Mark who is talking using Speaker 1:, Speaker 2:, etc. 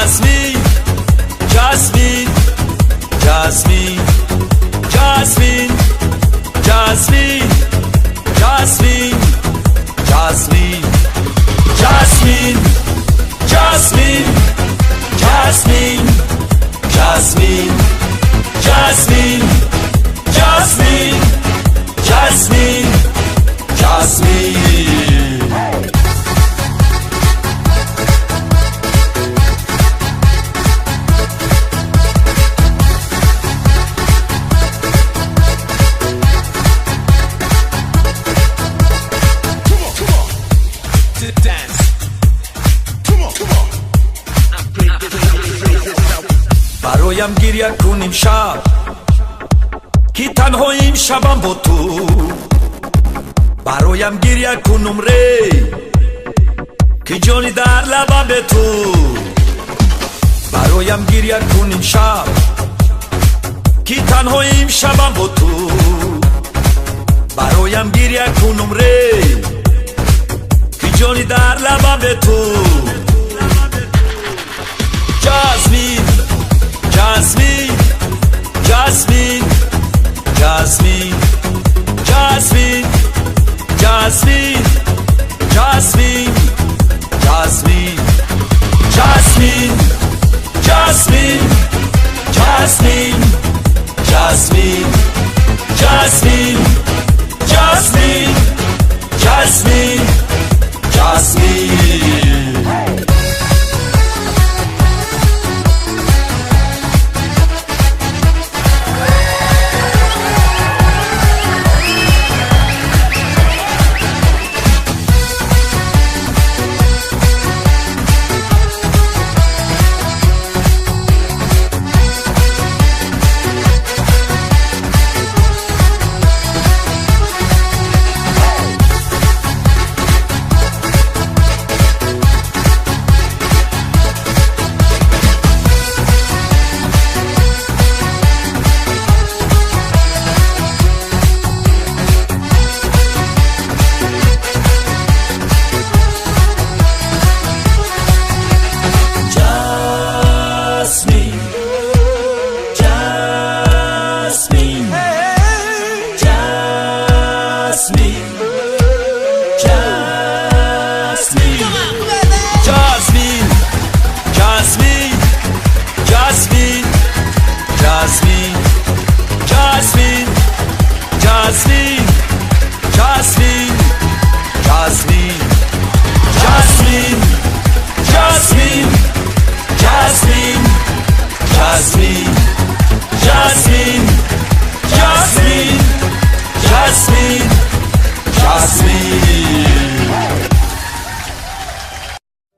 Speaker 1: Jasmine, Jasmine, Jasmine, Jasmine, Jasmine, Jasmine, Jasmine, Jasmine, Jasmine, Jasmine, Jasmine, Jasmine, Jasmine, Jasmine, Jasmine. برایم گریه کنیم شب که تنهاییم شبم با تو برایم گریه کنم ری که جانی در لبم به تو برایم گریه کنیم شب که تنهاییم شبم با تو برایم گریه کنم ری که جانی در لبم به تو Jasmine, Jasmine, Jasmine, Jasmine, Jasmine, Jasmine, Jasmine, Jasmine, Jasmine, Jasmine, Jasmine, Jasmine, Jasmine, Jasmine, Jasmine, Jasmine. Jasmine, Jasmine, Jasmine,